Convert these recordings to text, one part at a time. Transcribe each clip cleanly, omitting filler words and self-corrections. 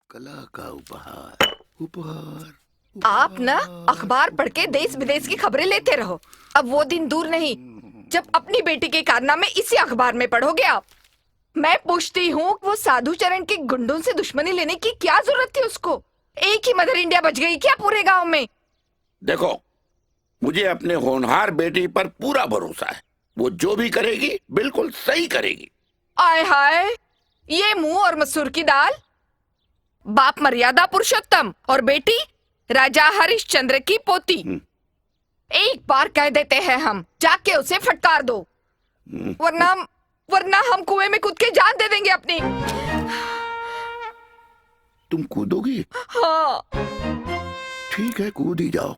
कला का उपहार। उपहार आप ना अखबार पढ़ के देश विदेश की खबरें लेते रहो। अब वो दिन दूर नहीं जब अपनी बेटी के कारनामे इसी अखबार में पढ़ोगे आप। मैं पूछती हूँ वो साधु चरण के गुंडों से दुश्मनी लेने की क्या जरूरत थी उसको? एक ही मदर इंडिया बच गई क्या पूरे गांव में? देखो, मुझे अपने होनहार बेटी पर पूरा भरोसा है। वो जो भी करेगी बिल्कुल सही करेगी। आय हाय, ये मुंह और मसूर की दाल। बाप मर्यादा पुरुषोत्तम और बेटी राजा हरिश्चंद्र की पोती। एक बार कह देते हैं हम, जाके उसे फटकार दो, वरना हम कुएं में कूद के जान दे देंगे अपनी। तुम कूदोगी? हाँ। ठीक है, कूद ही जाओ।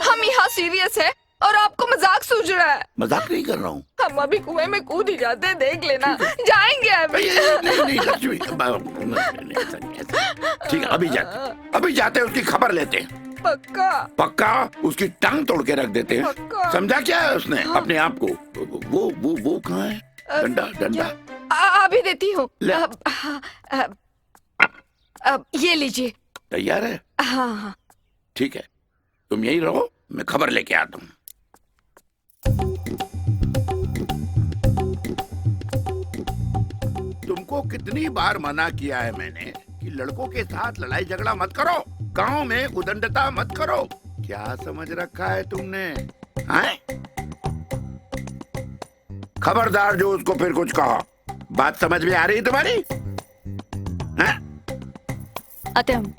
हम यहाँ सीरियस है और आपको मजाक सूझ रहा है। मजाक नहीं कर रहा हूँ। हम अभी कुएं में कूद ही जाते हैं, देख लेना। जाएंगे अभी। नहीं लक्ष्मी, ठीक है, अभी जाते हैं, उसकी खबर लेते हैं। पक्का? पक्का उसकी टांग तोड़ के रख देते हैं। समझा क्या है उसने? हाँ। अपने आप को वो कहाँ है? डंडा अभी देती हूँ। अब ये लीजिए। तैयार है? हाँ। ठीक है, तुम यही रहो, मैं खबर लेके आता हूँ। तुमको कितनी बार मना किया है मैंने कि लड़कों के साथ लड़ाई झगड़ा मत करो, गांव में उदंडता मत करो। क्या समझ रखा है तुमने? हैं? खबरदार जो उसको फिर कुछ कहा। बात समझ में आ रही तुम्हारी? हैं? आते हम।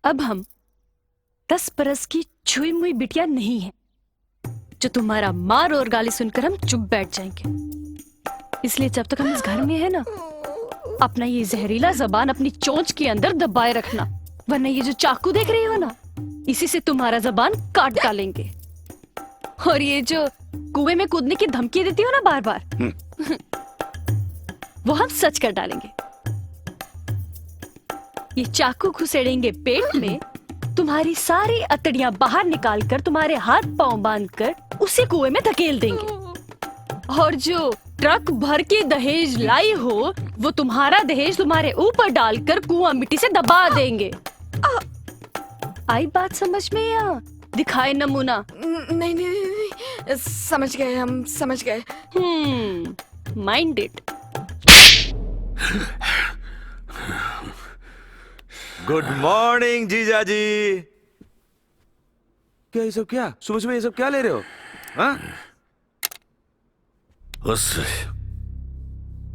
अब हम 10 बरस की छुई मुई बिटिया नहीं है जो तुम्हारा मार और गाली सुनकर हम चुप बैठ जाएंगे। इसलिए जब तक हम इस घर में है ना, अपना ये जहरीला जबान अपनी चोंच के अंदर दबाए रखना, वरना ये जो चाकू देख रही हो ना, इसी से तुम्हारा जबान काट डालेंगे। और ये जो कुएं में कूदने की धमकी देती हो ना बार बार, वो हम सच कर डालेंगे। ये चाकू घुसेड़ेंगे पेट में, तुम्हारी सारी अतड़ियां बाहर निकालकर तुम्हारे हाथ पांव बांधकर उसी कुएं में धकेल देंगे। और जो ट्रक भर के दहेज लाई हो, वो तुम्हारा दहेज तुम्हारे ऊपर डालकर कुआं मिट्टी से दबा देंगे। आई बात समझ में या दिखाए नमूना? नहीं, समझ गए, हम समझ गए। Mind it. गुड मॉर्निंग जीजा जी। क्या ये सब? क्या सुबह सुबह ये सब क्या ले रहे हो? हाँ? उस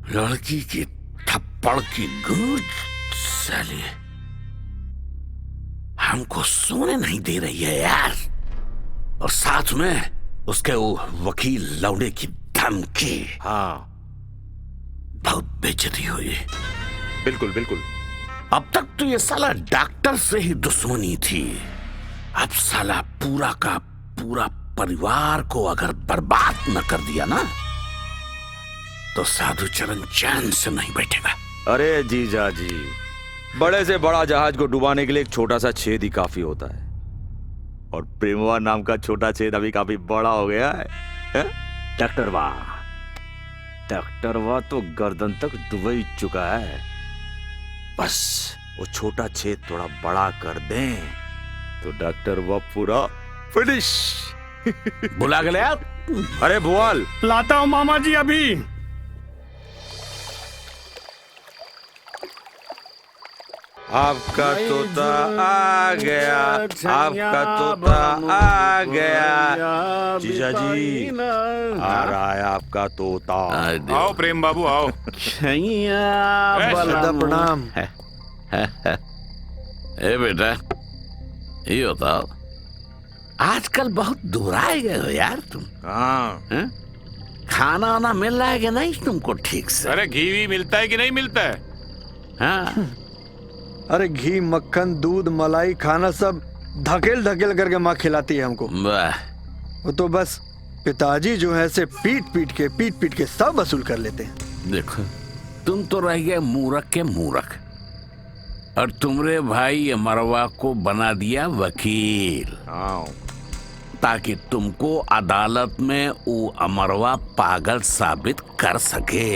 लड़की की थप्पड़ की गूंज साली हमको सोने नहीं दे रही है यार। और साथ में उसके वो वकील लौंडे की धमकी। हाँ, बहुत बेइज्जती हुई। बिल्कुल बिल्कुल। अब तक तो ये साला डॉक्टर से ही दुश्मनी थी, अब साला पूरा का पूरा परिवार को अगर बर्बाद न कर दिया ना, तो साधु चरण चैन से नहीं बैठेगा। अरे जीजा जी, बड़े से बड़ा जहाज को डुबाने के लिए एक छोटा सा छेद ही काफी होता है, और प्रेमवा नाम का छोटा छेद अभी काफी बड़ा हो गया है? डॉक्टरवा तो गर्दन तक डूब ही चुका है। बस वो छोटा छेद थोड़ा बड़ा कर दें तो डॉक्टरवा पूरा फिनिश। बुला के ले आप। अरे भुआल, लाता हूँ मामा जी अभी। आपका तोता आ गया, आपका तोता आ गया। जीजा जी, आ रहा है आपका तोता। आओ प्रेम बाबू आओ। प्रणाम। ए बेटा, ये बताओ, आजकल बहुत दुराए गए हो यार तुम। हाँ, खाना वाना मिल रहा है कि नहीं तुमको ठीक से? अरे घी भी मिलता है कि नहीं मिलता है? हाँ? अरे घी, मक्खन, दूध, मलाई, खाना सब धकेल धकेल करके माँ खिलाती है हमको। वाह। वो तो बस पिताजी जो है से पीट पीट के सब वसूल कर लेते हैं। देखो, तुम तो रह गए मूर्ख के मूर्ख। और तुमरे भाई अमरवा को बना दिया वकील, हाँ। ताकि तुमको अदालत में वो अमरवा पागल साबित कर सके।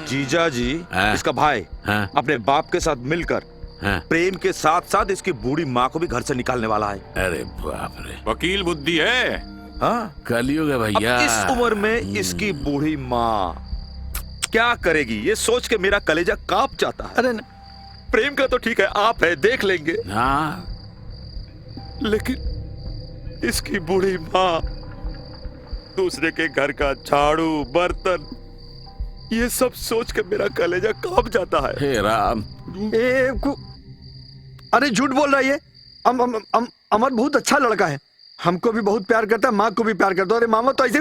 जीजा जी, हाँ। इसका भाई हाँ। अपने बाप के साथ मिलकर हाँ। प्रेम के साथ साथ इसकी बूढ़ी माँ को भी घर से निकालने वाला है। अरे बाप रे, वकील बुद्धि है। हाँ? कलयुग है अब भैया। इस उम्र में इसकी बूढ़ी माँ क्या करेगी, ये सोच के मेरा कलेजा कांप जाता है। अरे प्रेम का तो ठीक है, आप है देख लेंगे, हाँ, लेकिन इसकी बूढ़ी माँ दूसरे के घर का झाड़ू बर्तन ये सब सोच के मेरा कलेजा कांप जाता है। हे राम। अरे झूठ बोल रहा है ये। अमर बहुत अच्छा लड़का है, हमको भी बहुत प्यार करता है, माँ को भी प्यार करता है। अरे मामा तो ऐसे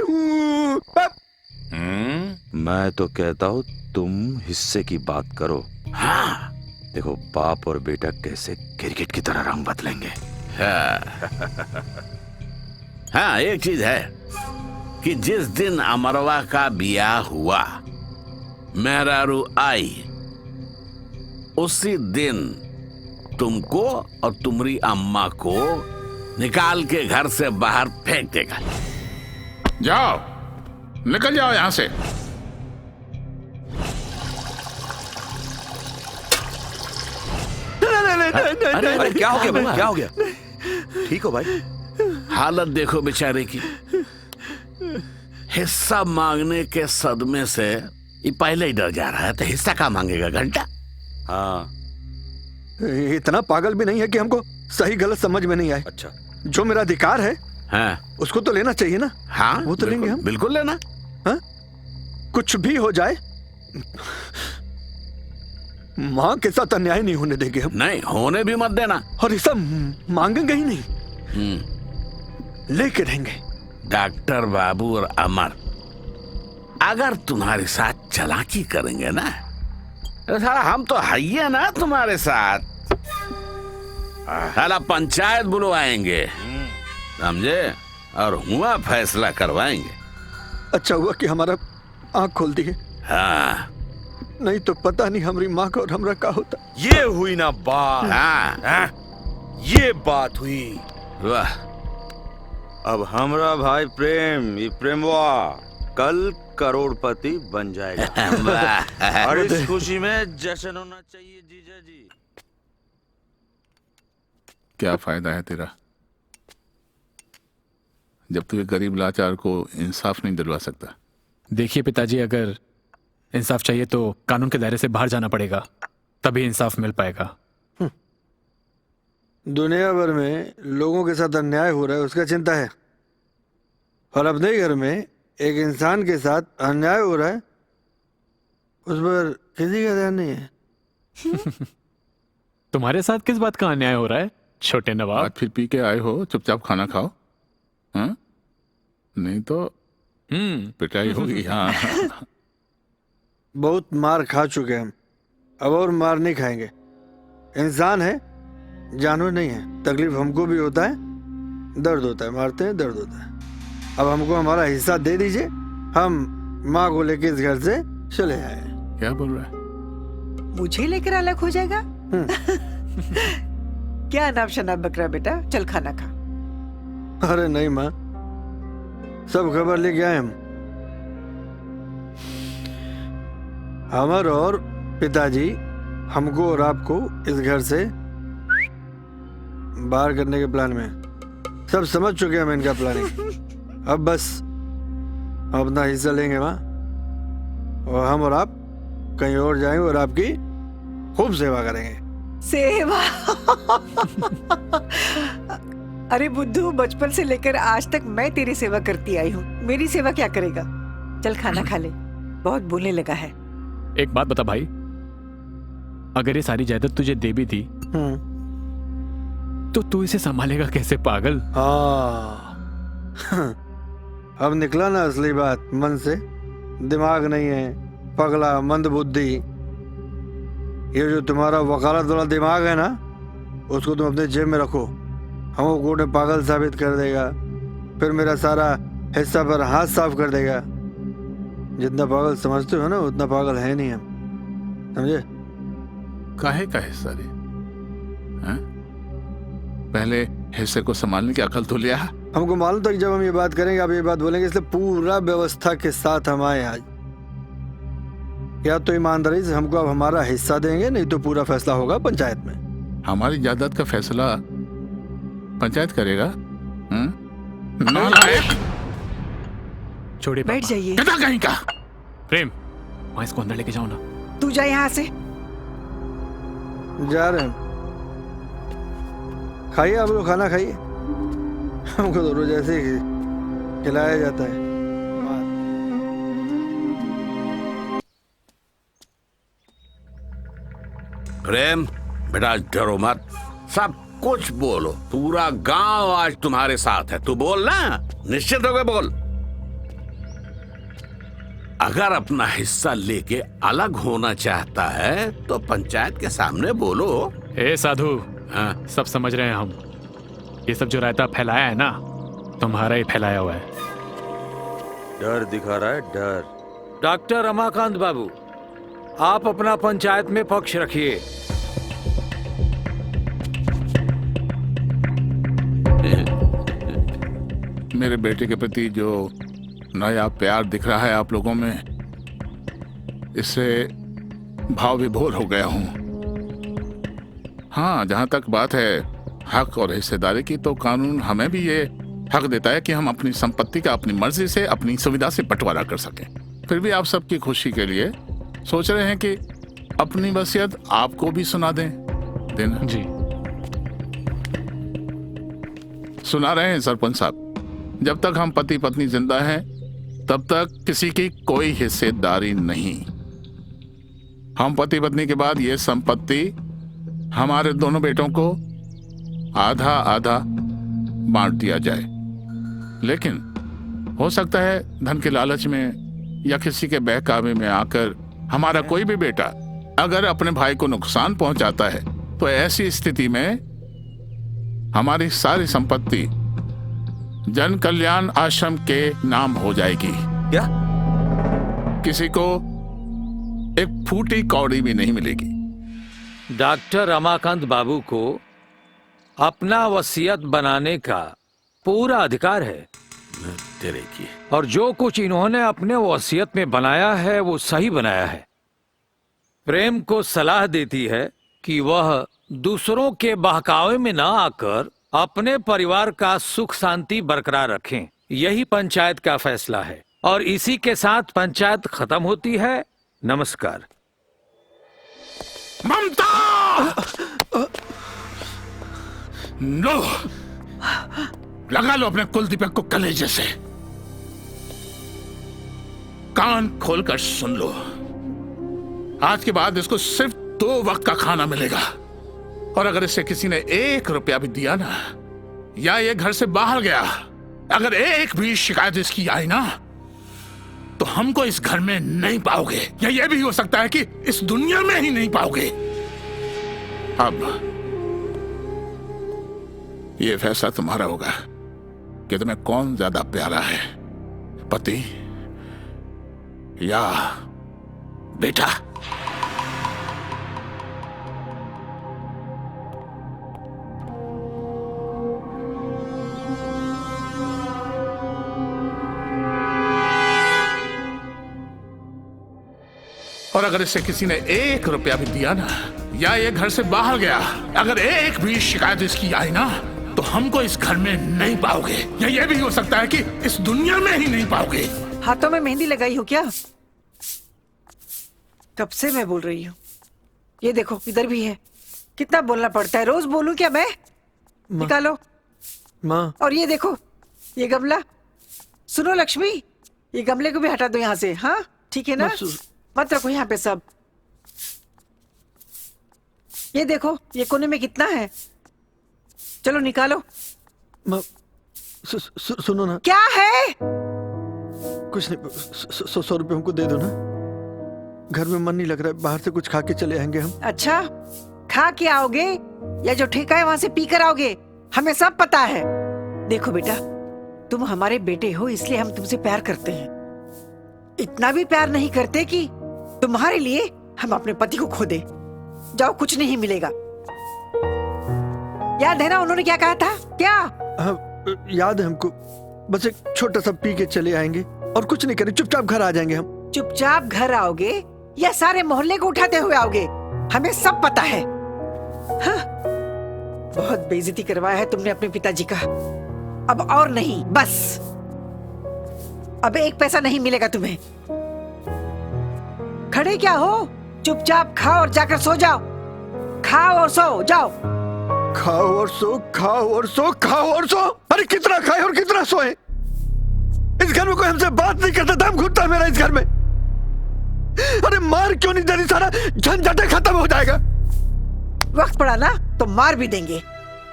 मैं तो कहता हूँ तुम हिस्से की बात करो। हाँ, देखो बाप और बेटा कैसे क्रिकेट की तरह रंग बदलेंगे। हाँ, एक चीज है कि जिस दिन अमरवा का ब्याह हुआ, मेहरारू आई, उसी दिन तुमको और तुम्हारी अम्मा को निकाल के घर से बाहर फेंक देगा। जाओ, निकल जाओ यहाँ से। अरे क्या हो गया भाई, क्या हो गया? ठीक हो भाई? हालत देखो बेचारे की। हिस्सा मांगने के सदमे से ये पहले ही डर जा रहा है, तो हिस्सा क्या मांगेगा, घंटा। हाँ। इतना पागल भी नहीं है कि हमको सही गलत समझ में नहीं आए। अच्छा, जो मेरा अधिकार है हाँ, उसको तो लेना चाहिए ना। हाँ, वो तो लेंगे हम। बिल्कुल लेना। हाँ? कुछ भी हो जाए माँ के साथ अन्याय नहीं होने देंगे हम। नहीं होने भी मत देना। और ये सब मांगेंगे ही नहीं, लेके रहेंगे। डॉक्टर बाबू और अमर अगर तुम्हारे साथ चालाकी करेंगे ना, तो साला हम तो है ना तुम्हारे साथ। साला पंचायत बुलवाएंगे, समझे, और हुआ फैसला करवाएंगे। अच्छा हुआ कि हमारा आंख खोल दी है, हाँ, नहीं तो पता नहीं हमारी माँ का और हमरा का होता। ये हुई ना बात। हाँ, ये बात हुई। वाह। अब हमरा भाई प्रेम, ये प्रेमवा कल करोड़पति बन जाएगा। वाह। और इस खुशी में जश्न होना चाहिए जीजा जी। क्या फायदा है तेरा जब तू एक गरीब लाचार को इंसाफ नहीं दिलवा सकता। देखिए पिताजी, अगर इंसाफ चाहिए तो कानून के दायरे से बाहर जाना पड़ेगा, तभी इंसाफ मिल पाएगा। दुनिया भर में लोगों के साथ अन्याय हो रहा है उसका चिंता है, और अपने घर में एक इंसान के साथ अन्याय हो रहा है उस पर किसी का ध्यान नहीं है। तुम्हारे साथ किस बात का अन्याय हो रहा है छोटे आज नवाब? फिर पी के आए हो, चुपचाप खाना खाओ। हाँ? नहीं तो पिटाई होगी। हाँ। बहुत मार खा चुके हैं हम, अब और मार नहीं खाएंगे। इंसान है, जानवर नहीं है। तकलीफ हमको भी होता है, दर्द होता है, मारते हैं दर्द होता है। अब हमको हमारा हिस्सा दे दीजिए, हम माँ को लेके इस घर से चले आए। क्या बोल रहा है? मुझे लेकर अलग हो जाएगा? क्या अनाप शनाप बक रहा बेटा, चल खाना खा। अरे नहीं माँ, सब खबर लेके आए हम। अमर और पिताजी हमको और आपको इस घर से बाहर करने के प्लान में हैं। सब समझ चुके हैं हम इनका प्लानिंग। अब बस हम अपना हिस्सा लेंगे माँ, और हम और आप कहीं और जाएंगे और आपकी खूब सेवा करेंगे। सेवा? अरे बुद्धू, बचपन से लेकर आज तक मैं तेरी सेवा करती आई हूँ, मेरी सेवा क्या करेगा? चल खाना खा ले, बहुत बोलने लगा है। एक बात बता भाई, अगर ये सारी जायदाद तुझे दे भी दी तो तू इसे संभालेगा कैसे पागल? हाँ। अब निकला ना असली बात मन से। दिमाग नहीं है, पगला मंद बुद्धि। ये जो तुम्हारा वकालत वाला दिमाग है ना, उसको तुम अपने जेब में रखो। हमको कोर्ट में पागल साबित कर देगा, फिर मेरा सारा हिस्सा पर हाथ साफ कर देगा। जितना पागल समझते हो ना, उतना पागल है नहीं हम, समझे? काहे का हिस्सा रे? हैं? पहले हिस्से को संभालने की अकल तो लिया। हमको मालूम था कि जब हम ये बात करेंगे आप ये बात बोलेंगे, इसलिए पूरा व्यवस्था के साथ हम आए आज। या तो ईमानदारी से हमको अब हमारा हिस्सा देंगे, नहीं तो पूरा फैसला होगा पंचायत में। हमारी जायदाद का फैसला पंचायत करेगा? नालायक! छोड़िए बैठ पापा। जाइए। गधा कहीं का! प्रेम, वहां इसको अंदर लेके जाओ ना। तू जा यहाँ से। जा रहे हैं। खाइए आप लोग, खाना खाइए। हमको तो रोज ऐसे ही खिलाया जाता है। प्रेम बेटा डरो मत, सब कुछ बोलो। पूरा गांव आज तुम्हारे साथ है। तू बोल ना, निश्चित होकर बोल। अगर अपना हिस्सा लेके अलग होना चाहता है तो पंचायत के सामने बोलो। ए साधु, हाँ? सब समझ रहे हैं हम। ये सब जो रायता फैलाया है ना, तुम्हारा ही फैलाया हुआ है। डर दिखा रहा है, डर। डॉक्टर रमाकांत बाबू, आप अपना पंचायत में पक्ष रखिए। मेरे बेटे के प्रति जो नया प्यार दिख रहा है आप लोगों में, इससे भाव विभोर हो गया हूं। हाँ, जहां तक बात है हक और हिस्सेदारी की, तो कानून हमें भी ये हक देता है कि हम अपनी संपत्ति का अपनी मर्जी से, अपनी सुविधा से बंटवारा कर सकें। फिर भी आप सबकी खुशी के लिए सोच रहे हैं कि अपनी वसीयत आपको भी सुना देना। जी। सुना रहे हैं सरपंच साहब, जब तक हम पति पत्नी जिंदा हैं तब तक किसी की कोई हिस्सेदारी नहीं। हम पति पत्नी के बाद ये संपत्ति हमारे दोनों बेटों को आधा आधा बांट दिया जाए। लेकिन हो सकता है धन के लालच में या किसी के बहकावे में आकर हमारा कोई भी बेटा अगर अपने भाई को नुकसान पहुंचाता है, तो ऐसी स्थिति में हमारी सारी संपत्ति जन कल्याण आश्रम के नाम हो जाएगी। क्या? किसी को एक फूटी कौड़ी भी नहीं मिलेगी। डॉक्टर रमाकांत बाबू को अपना वसीयत बनाने का पूरा अधिकार है, तेरे की। और जो कुछ इन्होंने अपने वसीयत में बनाया है वो सही बनाया है। प्रेम को सलाह देती है कि वह दूसरों के बहकावे में न आकर अपने परिवार का सुख शांति बरकरार रखें। यही पंचायत का फैसला है और इसी के साथ पंचायत खत्म होती है। नमस्कार। ममता! लो, लगा लो अपने कुल दीपक को कलेजे से। कान खोलकर सुन लो, आज के बाद इसको सिर्फ 2 वक्त का खाना मिलेगा। और अगर इससे किसी ने 1 रुपया भी दिया ना, या ये घर से बाहर गया, अगर एक भी शिकायत इसकी आई ना, तो हमको इस घर में नहीं पाओगे, या ये भी हो सकता है कि इस दुनिया में ही नहीं पाओगे। अब ये फैसला तुम्हारा होगा कि तुम्हें कौन ज्यादा प्यारा है, पति या बेटा। और अगर इससे किसी ने 1 रुपया भी दिया ना, या ये घर से बाहर गया, अगर एक भी शिकायत इसकी आई ना, तो हमको इस घर में नहीं पाओगे, या ये भी हो सकता है कि इस दुनिया में ही नहीं पाओगे। हाथों में मेहंदी लगाई हो क्या? कब से मैं बोल रही हूँ। ये देखो इधर भी है। कितना बोलना पड़ता है, रोज बोलूं क्या मैं? निकालो। माँ, और ये देखो ये गमला। सुनो लक्ष्मी, ये गमले को भी हटा दो यहाँ से। हाँ ठीक है ना, मत रखो यहाँ पे सब। ये देखो ये कोने में कितना है, चलो निकालो। माँ, सुनो ना। क्या है? कुछ नहीं, 100 रुपये हमको दे दो ना। घर में मन नहीं लग रहा है, बाहर से कुछ खा के चले आएंगे हम। अच्छा, खा के आओगे या जो ठेका है वहां से पी कर आओगे, हमें सब पता है। देखो बेटा, तुम हमारे बेटे हो इसलिए हम तुमसे प्यार करते हैं। इतना भी प्यार नहीं करते कि तुम्हारे लिए हम अपने पति को खो दे। जाओ, कुछ नहीं मिलेगा। याद है ना उन्होंने क्या कहा था? क्या? हाँ, याद है हमको। बस एक छोटा सा पी के चले आएंगे और कुछ नहीं करें, चुपचाप घर आ जाएंगे हम। चुपचाप घर आओगे या सारे मोहल्ले को उठाते हुए आओगे? हमें सब पता है। हाँ? बहुत बेइज्जती करवाया है तुमने अपने पिताजी का। अब और नहीं, बस। अब एक पैसा नहीं मिलेगा तुम्हें। खड़े क्या हो? चुपचाप खाओ और जाकर सो जाओ। खाओ और सो जाओ। खाओ और सो, खाओ और सो, खाओ और सो। अरे कितना खाए और कितना सोए? इस घर में कोई हमसे बात नहीं करता, दम घुटता है मेरा इस घर में। अरे मार क्यों नहीं दे रही? सारा झंझट खत्म हो जाएगा। वक्त पड़ा ना तो मार भी देंगे।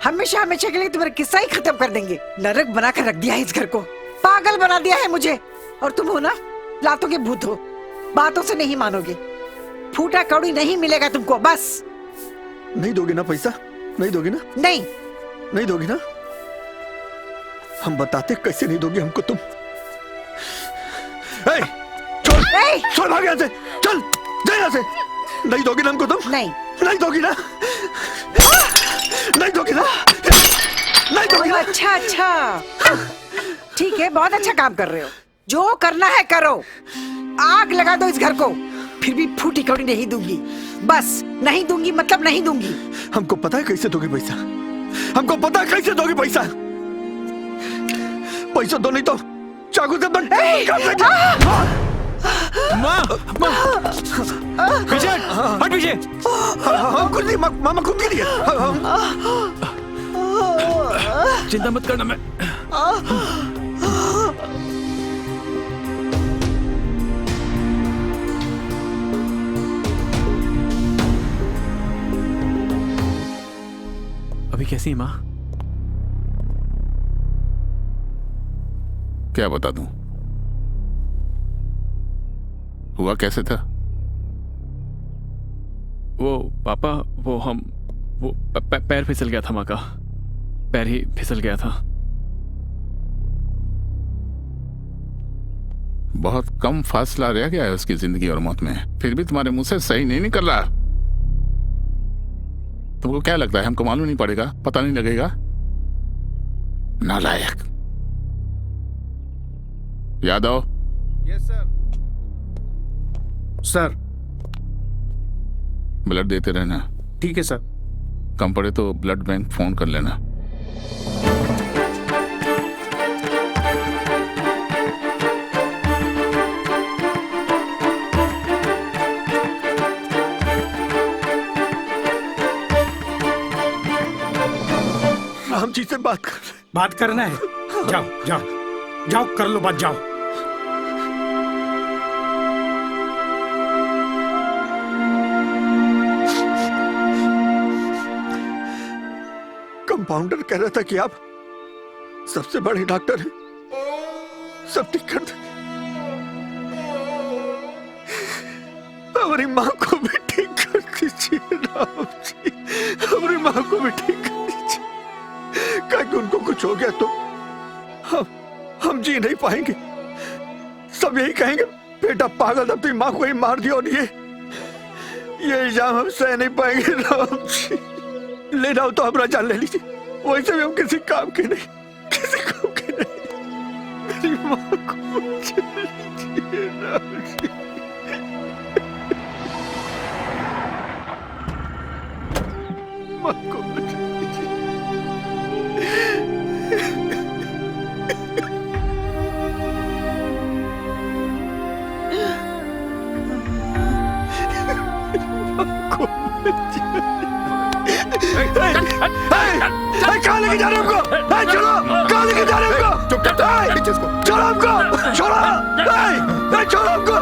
हमेशा हमेशा के लिए तुम्हारा किस्सा ही खत्म कर देंगे। नरक बनाकर रख दिया है इस घर को, पागल बना दिया है मुझे। और तुम हो ना, लातों के भूत हो, बातों से नहीं मानोगे। फूटा कौड़ी नहीं मिलेगा तुमको, बस। नहीं दोगे ना पैसा? नहीं दोगे ना? नहीं। नहीं दोगी ना? हम बताते कैसे नहीं दोगी हमको तुम। ए, चल भाग यहाँ से, चल जा यहाँ से। नहीं दोगी ना हमको तुम? नहीं। नहीं दोगी ना? नहीं दोगी ना? नहीं दोगी ना? अच्छा अच्छा, ठीक है, बहुत अच्छा काम कर रहे हो। जो करना है करो, आग लगा दो इस घर को, फिर भी फूटी कौड़ी नहीं दूंगी। बस नहीं दूंगी मतलब नहीं दूंगी। हमको पता है कैसे दोगी पैसा, हमको पता है कैसे दोगी पैसा। पैसा दो नहीं तो चाकू से बंद कर देंगे। माँ, पीछे हट, पीछे। हम खुद नहीं, मामा खुद के लिए। चिंता मत करना, मैं अभी कैसी है माँ? क्या बता दूं? हुआ कैसे था? वो पापा, वो पैर फिसल गया था माँ का। पैर ही फिसल गया था। बहुत कम फासला रह गया है उसकी जिंदगी और मौत में, फिर भी तुम्हारे मुंह से सही नहीं निकल रहा। तुमको क्या लगता है हमको मालूम नहीं पड़ेगा, पता नहीं लगेगा? नालायक। Yadav. Yes sir. Sir. Blood देते रहना। ठीक है सर। कम पड़े तो ब्लड बैंक फोन कर लेना। राम जी से बात करना है। जाओ जाओ जाओ, कर लो बात, जाओ। कंपाउंडर कह रहा था कि आप सबसे बड़े डॉक्टर हैं, सब ठीक कर देंगे। हमारी माँ को भी ठीक कर दीजिए राम जी, हमारी माँ को भी ठीक कर दीजिए। क्या कि उनको कुछ हो गया तो हम जी नहीं पाएंगे। सब यही कहेंगे बेटा पागल था, तेरी माँ को ही मार दिया। और ये इल्जाम हम सह नहीं पाएंगे राम जी। लेना हो तो हमारा जान ले लीजिए, वैसे भी हम किसी काम के नहीं, किसी काम के नहीं। मेरी माँ को बचा लीजिए राम जी। माँ को बचा लीजिए। माँ को बचा कहाँ लेके जा रहे हो हमको? चलो, कहाँ लेके जा रहे हो हमको? चलो हमको, छोड़ो हमको, छोड़ो हमको।